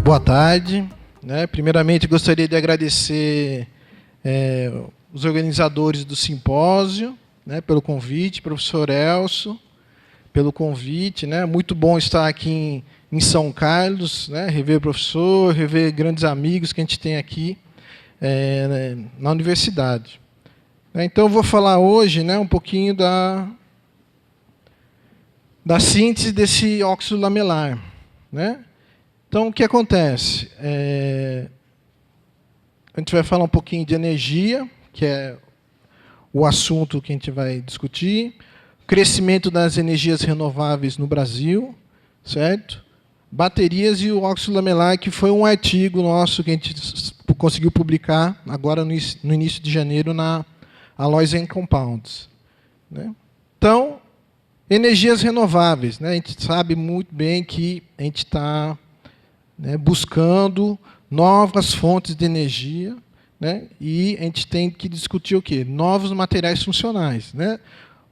Boa tarde. Primeiramente, gostaria de agradecer os organizadores do simpósio, pelo convite, professor Elcio, pelo convite. Muito bom estar aqui em São Carlos, rever o professor, rever grandes amigos que a gente tem aqui na universidade. Então, eu vou falar hoje um pouquinho da síntese desse óxido lamelar. Então, o que acontece? A gente vai falar um pouquinho de energia, que é o assunto que a gente vai discutir, o crescimento das energias renováveis no Brasil, certo? Baterias e o óxido lamelar, que foi um artigo nosso que a gente conseguiu publicar agora no início de janeiro na Alloys and Compounds. Então, energias renováveis. A gente sabe muito bem que a gente está buscando novas fontes de energia, e a gente tem que discutir o quê? Novos materiais funcionais.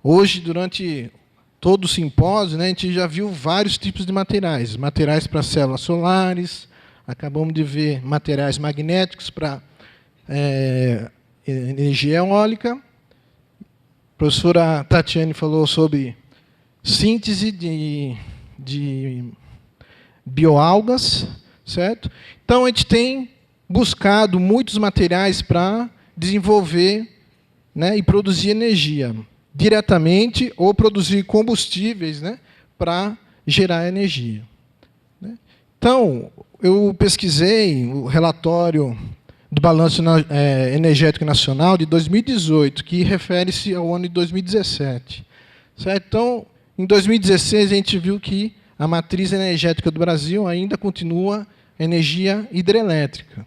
Hoje, durante todo o simpósio, a gente já viu vários tipos de materiais. Materiais para células solares, acabamos de ver materiais magnéticos para energia eólica. A professora Tatiane falou sobre síntese de bioalgas, certo? Então, a gente tem buscado muitos materiais para desenvolver e produzir energia diretamente ou produzir combustíveis para gerar energia. Então, eu pesquisei o relatório do Balanço Energético Nacional de 2018, que refere-se ao ano de 2017. Certo? Então, em 2016, a gente viu que a matriz energética do Brasil ainda continua energia hidrelétrica.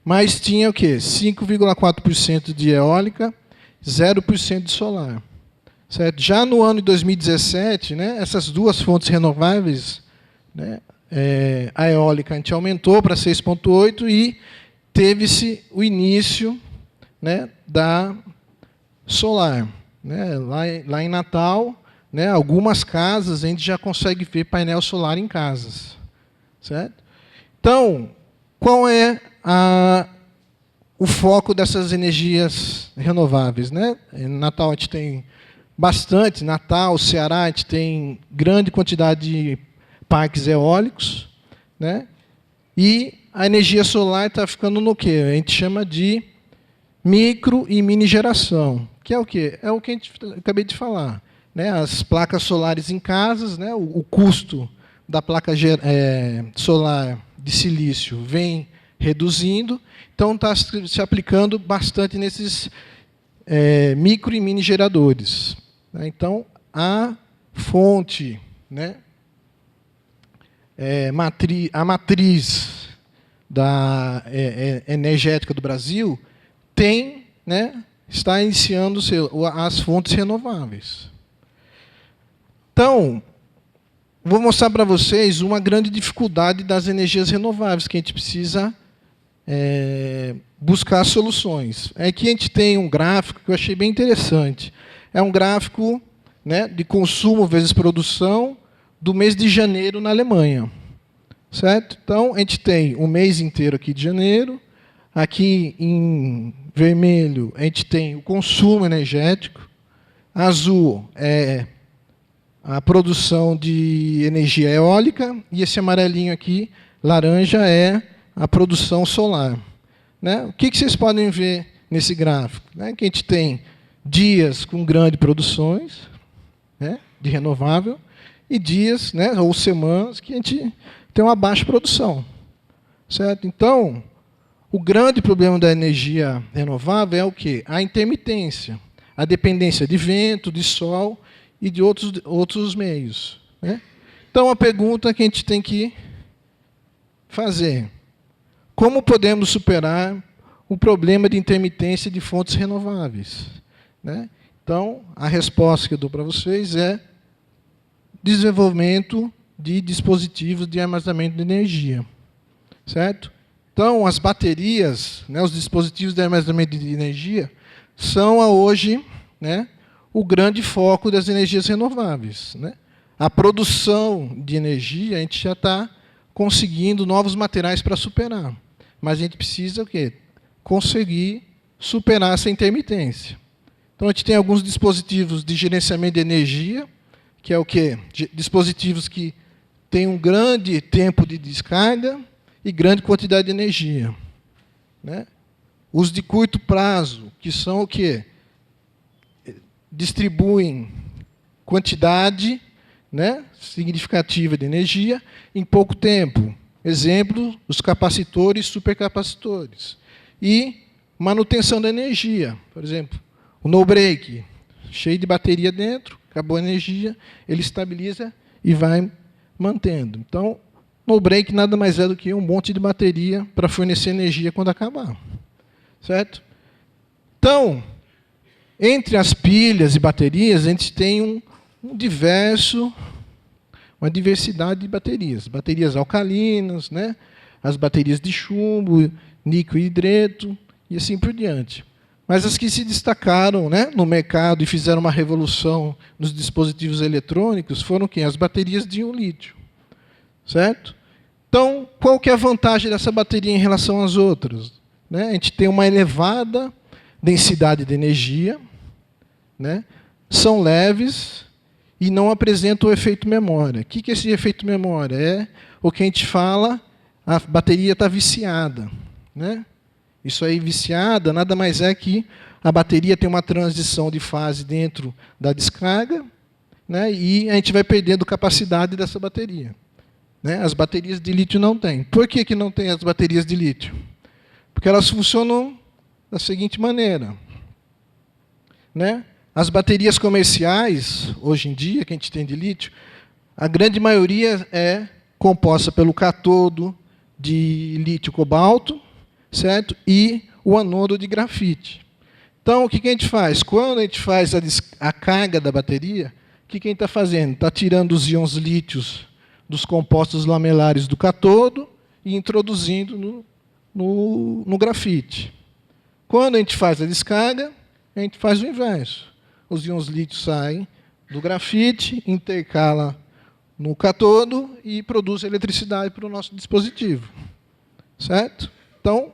Mas tinha o quê? 5,4% de eólica, 0% de solar. Certo? Já no ano de 2017, essas duas fontes renováveis, a eólica a gente aumentou para 6,8% e teve-se o início da solar. Lá em Natal, algumas casas a gente já consegue ver painel solar em casas. Certo? Então, qual é o foco dessas energias renováveis? Em Natal a gente tem bastante, Natal, Ceará, a gente tem grande quantidade de parques eólicos, e a energia solar está ficando no quê? A gente chama de micro e mini geração, que é o quê? É o que eu acabei de falar. As placas solares em casas, o custo da placa solar de silício vem reduzindo, então está se aplicando bastante nesses micro e mini geradores. Então, a fonte, a matriz energética do Brasil está iniciando as fontes renováveis. Então, vou mostrar para vocês uma grande dificuldade das energias renováveis, que a gente precisa buscar soluções. Aqui a gente tem um gráfico que eu achei bem interessante. É um gráfico de consumo vezes produção do mês de janeiro na Alemanha. Certo? Então, a gente tem o mês inteiro aqui de janeiro. Aqui, em vermelho, a gente tem o consumo energético. Azul é a produção de energia eólica, e esse amarelinho aqui, laranja, é a produção solar. O que vocês podem ver nesse gráfico? Que a gente tem dias com grandes produções de renovável e dias, ou semanas, que a gente tem uma baixa produção. Certo? Então, o grande problema da energia renovável é o quê? A intermitência, a dependência de vento, de sol e de outros meios. Então, a pergunta que a gente tem que fazer: como podemos superar o problema de intermitência de fontes renováveis? Então, a resposta que eu dou para vocês é desenvolvimento de dispositivos de armazenamento de energia. Certo? Então, as baterias, os dispositivos de armazenamento de energia, são hoje o grande foco das energias renováveis. A produção de energia, a gente já está conseguindo novos materiais para superar. Mas a gente precisa o quê? Conseguir superar essa intermitência. Então, a gente tem alguns dispositivos de gerenciamento de energia, que é o quê? Dispositivos que têm um grande tempo de descarga e grande quantidade de energia. Né? Os de curto prazo, que são o quê? Distribuem quantidade, né, significativa de energia em pouco tempo. Exemplo, os capacitores e supercapacitores. E manutenção da energia. Por exemplo, o no-break, cheio de bateria dentro, acabou a energia, ele estabiliza e vai mantendo. Então, no-break nada mais é do que um monte de bateria para fornecer energia quando acabar. Certo? Então, entre as pilhas e baterias, a gente tem uma diversidade de baterias. Baterias alcalinas, né? As baterias de chumbo, níquel e hidreto, e assim por diante. Mas as que se destacaram, né, no mercado e fizeram uma revolução nos dispositivos eletrônicos foram quem? As baterias de íon lítio. Certo? Então, qual que é a vantagem dessa bateria em relação às outras? Né? A gente tem uma elevada densidade de energia, né? São leves e não apresentam o efeito memória. O que é esse efeito memória? É o que a gente fala, a bateria está viciada. Né? Isso aí, viciada, nada mais é que a bateria tem uma transição de fase dentro da descarga, né? E a gente vai perdendo capacidade dessa bateria. Né? As baterias de lítio não têm. Por que não tem as baterias de lítio? Porque elas funcionam da seguinte maneira. Né? As baterias comerciais, hoje em dia, que a gente tem de lítio, a grande maioria é composta pelo cátodo de lítio-cobalto, certo? E o anodo de grafite. Então, o que a gente faz? Quando a gente faz a carga da bateria, o que a gente está fazendo? Está tirando os íons lítios dos compostos lamelares do cátodo e introduzindo no grafite. Quando a gente faz a descarga, a gente faz o inverso. Os íons lítios saem do grafite, intercala no cátodo e produz eletricidade para o nosso dispositivo. Certo? Então,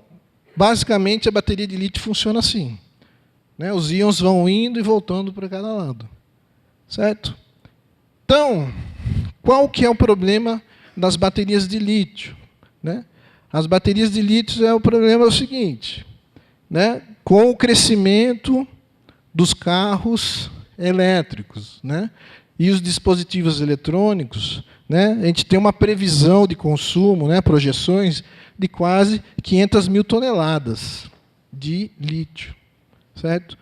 basicamente, a bateria de lítio funciona assim. Né? Os íons vão indo e voltando para cada lado. Certo? Então, qual que é o problema das baterias de lítio? Né? As baterias de lítio, o problema é o seguinte. Né? Com o crescimento dos carros elétricos, né? E os dispositivos eletrônicos, né? A gente tem uma previsão de consumo, né? Projeções de quase 500 mil toneladas de lítio. Certo?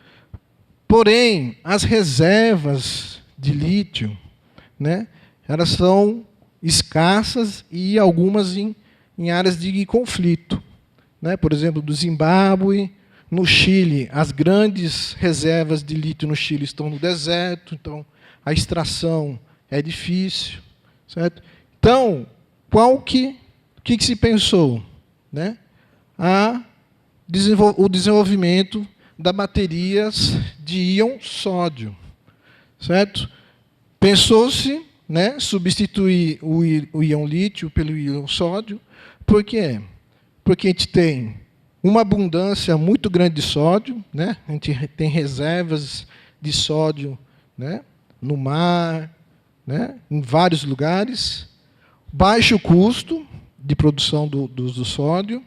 Porém, as reservas de lítio, né? Elas são escassas e algumas em áreas de conflito. Né? Por exemplo, do Zimbábue, no Chile, as grandes reservas de lítio no Chile estão no deserto, então a extração é difícil. Certo? Então, o que se pensou? Né? O desenvolvimento das baterias de íon sódio. Certo? Pensou-se, né, substituir o íon lítio pelo íon sódio. Por quê? Porque a gente tem uma abundância muito grande de sódio, né? A gente tem reservas de sódio, né? No mar, né? Em vários lugares. Baixo custo de produção do sódio.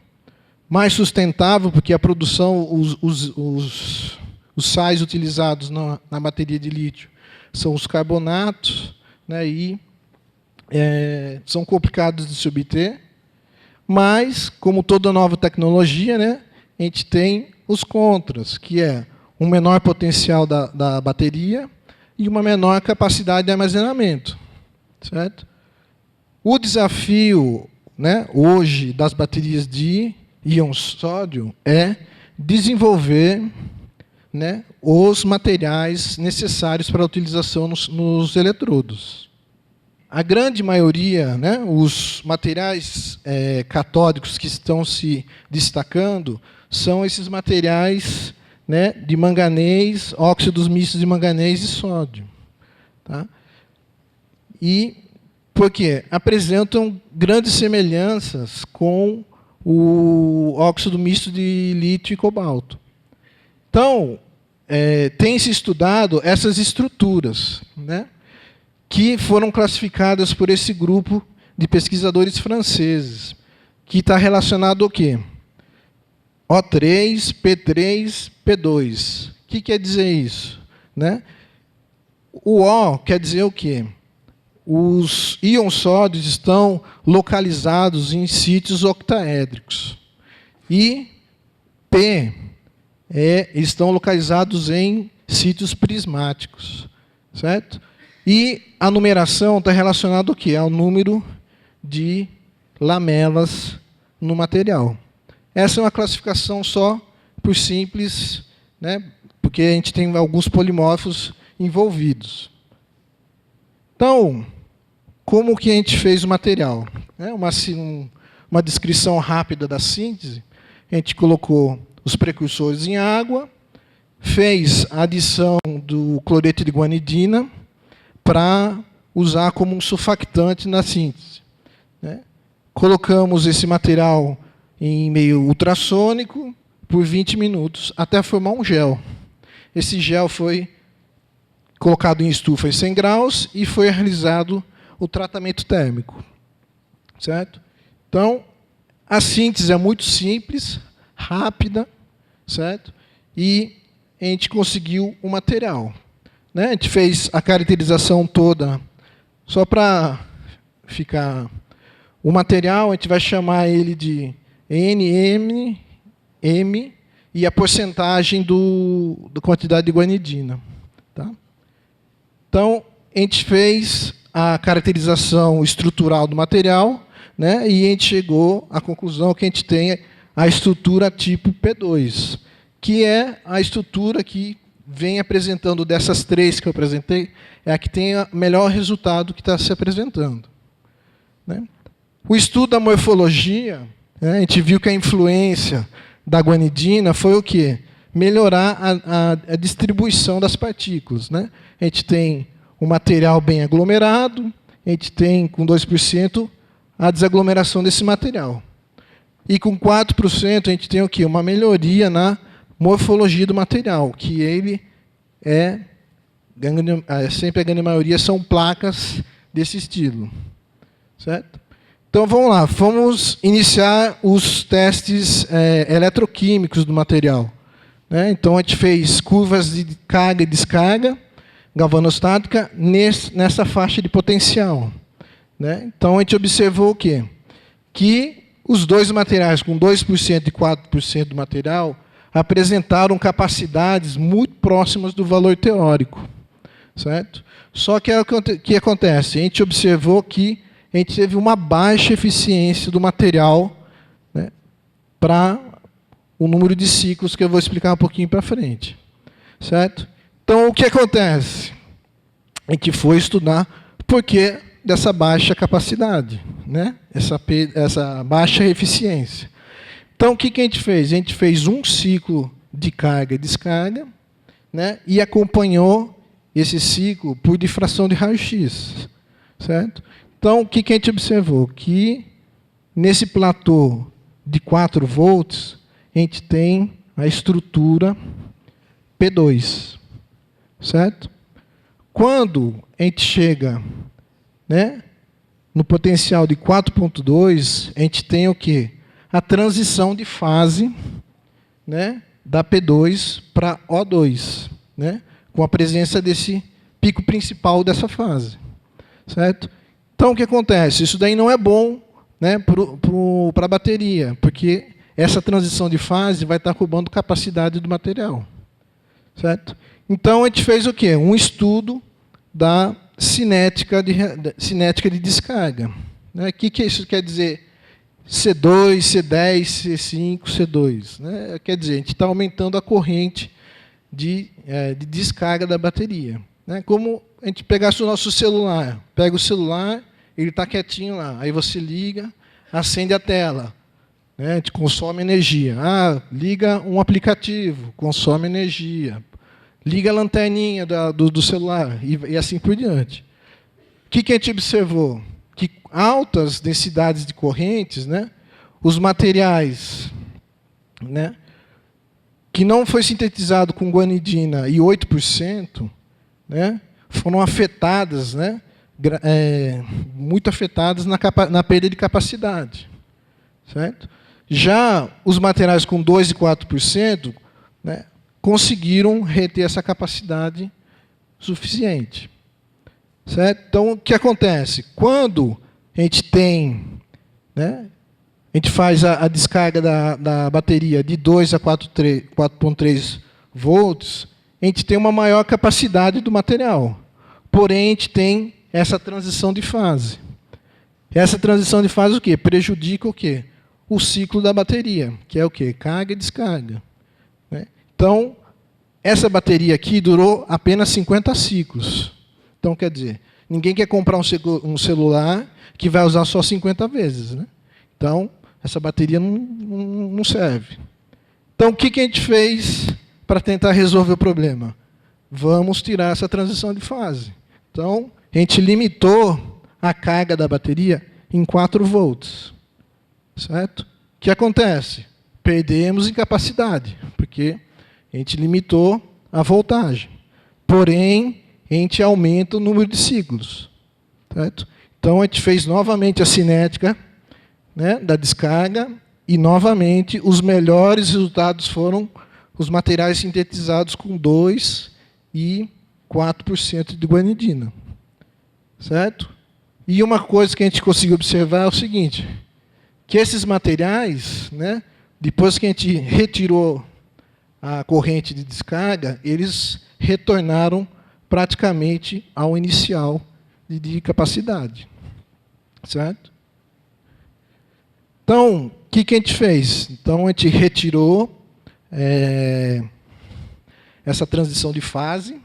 Mais sustentável, porque a produção, os sais utilizados na bateria de lítio são os carbonatos, né? E são complicados de se obter. Mas, como toda nova tecnologia, né, a gente tem os contras, que é um menor potencial da bateria e uma menor capacidade de armazenamento. Certo? O desafio, né, hoje das baterias de íon sódio é desenvolver, né, os materiais necessários para a utilização nos eletrodos. A grande maioria, né, os materiais catódicos que estão se destacando são esses materiais, né, de manganês, óxidos mistos de manganês e sódio. Tá? E porque apresentam grandes semelhanças com o óxido misto de lítio e cobalto. Então, tem-se estudado essas estruturas, né, que foram classificadas por esse grupo de pesquisadores franceses, que está relacionado ao quê? O3, P3, P2. O que quer dizer isso? Né? O O quer dizer o quê? Os íons sódios estão localizados em sítios octaédricos. E P estão localizados em sítios prismáticos. Certo? E a numeração está relacionada ao quê? Ao número de lamelas no material. Essa é uma classificação só por simples, né, porque a gente tem alguns polimorfos envolvidos. Então, como que a gente fez o material? Uma descrição rápida da síntese. A gente colocou os precursores em água, fez a adição do cloreto de guanidina para usar como um surfactante na síntese. Né? Colocamos esse material em meio ultrassônico por 20 minutos, até formar um gel. Esse gel foi colocado em estufa em 100 graus e foi realizado o tratamento térmico. Certo? Então, a síntese é muito simples, rápida, certo? E a gente conseguiu o material. Né? A gente fez a caracterização toda, só para ficar... O material, a gente vai chamar ele de NM, M, e a porcentagem da quantidade de guanidina. Tá? Então, a gente fez a caracterização estrutural do material, né, e a gente chegou à conclusão que a gente tem a estrutura tipo P2, que é a estrutura que vem apresentando dessas três que eu apresentei, é a que tem o melhor resultado que está se apresentando. Né? O estudo da morfologia, né, a gente viu que a influência da guanidina foi o quê? Melhorar a distribuição das partículas. Né? A gente tem um material bem aglomerado, a gente tem, com 2%, a desaglomeração desse material. E com 4%, a gente tem o quê? Uma melhoria na morfologia do material, que ele sempre a grande maioria são placas desse estilo. Certo? Então, vamos lá. Vamos iniciar os testes eletroquímicos do material. Né? Então, a gente fez curvas de carga e descarga galvanostática nessa faixa de potencial. Né? Então, a gente observou o quê? Que os dois materiais, com 2% e 4% do material, apresentaram capacidades muito próximas do valor teórico. Certo? Só que o que acontece? A gente observou que a gente teve uma baixa eficiência do material, né, para o número de ciclos que eu vou explicar um pouquinho para frente. Certo? Então, o que acontece? A gente foi estudar por que dessa baixa capacidade, né? essa baixa eficiência. Então, o que a gente fez? A gente fez um ciclo de carga e descarga, né, e acompanhou esse ciclo por difração de raio-x. Certo? Então, o que a gente observou? Que nesse platô de 4 volts, a gente tem a estrutura P2. Certo? Quando a gente chega, né, no potencial de 4.2, a gente tem o quê? A transição de fase, né, da P2 para O2, né, com a presença desse pico principal dessa fase. Certo? Então, o que acontece? Isso daí não é bom, né, para a bateria, porque essa transição de fase vai estar roubando capacidade do material. Certo? Então, a gente fez o quê? Um estudo da cinética de descarga. Né? O que isso quer dizer? C2, C10, C5, C2. Né? Quer dizer, a gente está aumentando a corrente de descarga da bateria. Né? Como a gente pegasse o nosso celular. Pega o celular, ele está quietinho lá. Aí você liga, acende a tela. Né? A gente consome energia. Liga um aplicativo, consome energia. Liga a lanterninha do celular, e assim por diante. O que a gente observou? O altas densidades de correntes, né, os materiais, né, que não foi sintetizado com guanidina e 8%, né, foram afetadas, né, muito afetadas na perda de capacidade. Certo? Já os materiais com 2% e 4%, né, conseguiram reter essa capacidade suficiente. Certo? Então, o que acontece? Quando a gente tem, né, a gente faz a descarga da bateria de 2 a 4,3 volts, a gente tem uma maior capacidade do material. Porém, a gente tem essa transição de fase. Essa transição de fase o quê? Prejudica o quê? O ciclo da bateria, que é o quê? Carga e descarga. Né? Então, essa bateria aqui durou apenas 50 ciclos. Então, quer dizer, ninguém quer comprar um celular que vai usar só 50 vezes. Né? Então, essa bateria não serve. Então, o que a gente fez para tentar resolver o problema? Vamos tirar essa transição de fase. Então, a gente limitou a carga da bateria em 4 volts. Certo? O que acontece? Perdemos em capacidade, porque a gente limitou a voltagem. Porém, a gente aumenta o número de ciclos. Certo? Então, a gente fez novamente a cinética, né, da descarga, e, novamente, os melhores resultados foram os materiais sintetizados com 2% e 4% de guanidina. Certo? E uma coisa que a gente conseguiu observar é o seguinte, que esses materiais, né, depois que a gente retirou a corrente de descarga, eles retornaram praticamente ao inicial de capacidade. Certo? Então, o que a gente fez? Então, a gente retirou essa transição de fase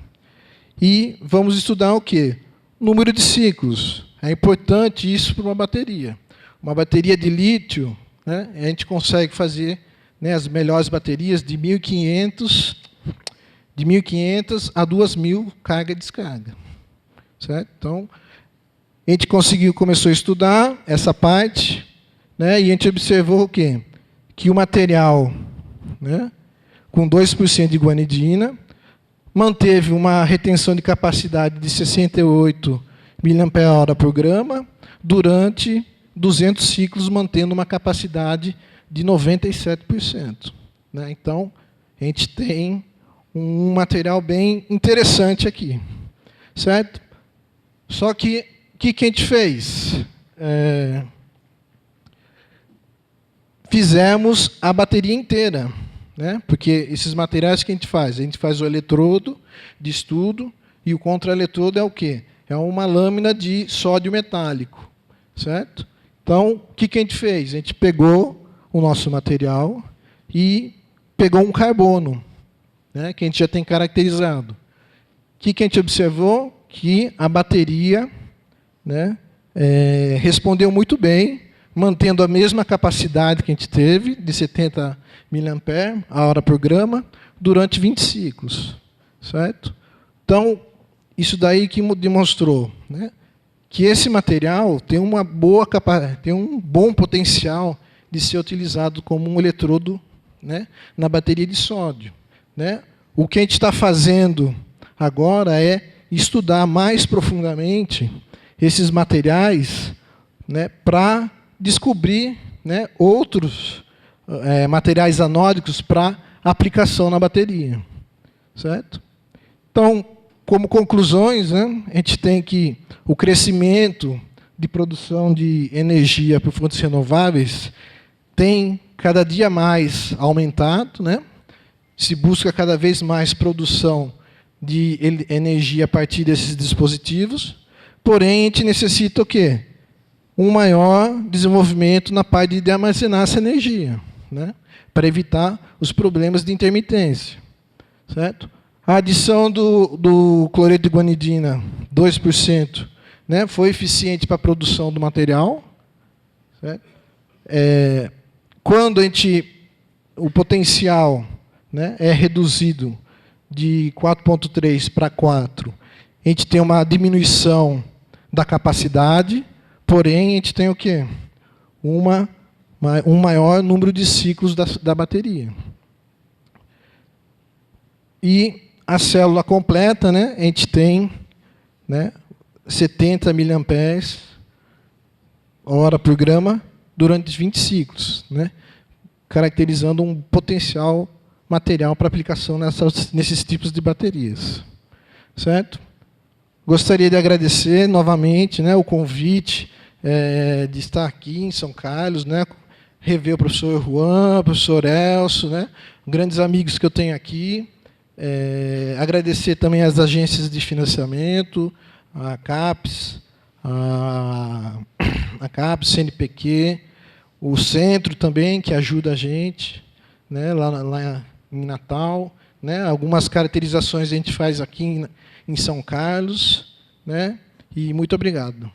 e vamos estudar o quê? Número de ciclos. É importante isso para uma bateria. Uma bateria de lítio, né, a gente consegue fazer, né, as melhores baterias de 1.500 a 2.000 carga e descarga. Certo? Então, a gente começou a estudar essa parte, né, e a gente observou o quê? Que o material, né, com 2% de guanidina manteve uma retenção de capacidade de 68 mAh por grama durante 200 ciclos, mantendo uma capacidade de 97%. Né? Então, a gente tem um material bem interessante aqui. Certo? Só que, o que a gente fez? Fizemos a bateria inteira. Né? Porque esses materiais que a gente faz o eletrodo de estudo, e o contra-eletrodo é o quê? É uma lâmina de sódio metálico. Certo? Então, o que a gente fez? A gente pegou o nosso material e pegou um carbono, né, que a gente já tem caracterizado. O que a gente observou? Que a bateria, né, respondeu muito bem, mantendo a mesma capacidade que a gente teve, de 70 mAh por grama, durante 20 ciclos. Certo? Então, isso daí que demonstrou, né, que esse material tem um bom potencial de ser utilizado como um eletrodo, né, na bateria de sódio. Né? O que a gente está fazendo agora é estudar mais profundamente esses materiais, né, para descobrir, né, outros materiais anódicos para aplicação na bateria. Certo? Então, como conclusões, né, a gente tem que o crescimento de produção de energia por fontes renováveis tem cada dia mais aumentado, né? Se busca cada vez mais produção de energia a partir desses dispositivos, porém a gente necessita o quê? Um maior desenvolvimento na parte de armazenar essa energia, né? Para evitar os problemas de intermitência. Certo? A adição do cloreto de guanidina, 2%, né, foi eficiente para a produção do material. Certo? Quando o potencial, né, é reduzido de 4,3 para 4, a gente tem uma diminuição da capacidade, porém, a gente tem o quê? Um maior número de ciclos da bateria. E a célula completa, né, a gente tem, né, 70 mAh por grama durante 20 ciclos, né, caracterizando um potencial material para aplicação nesses tipos de baterias. Certo? Gostaria de agradecer novamente, né, o convite de estar aqui em São Carlos, né, rever o professor Juan, o professor Elcio, né, grandes amigos que eu tenho aqui. Agradecer também às agências de financiamento, a CAPES, CNPq, o centro também, que ajuda a gente, né, lá em Natal. Né, algumas caracterizações a gente faz aqui em São Carlos. Né, e muito obrigado.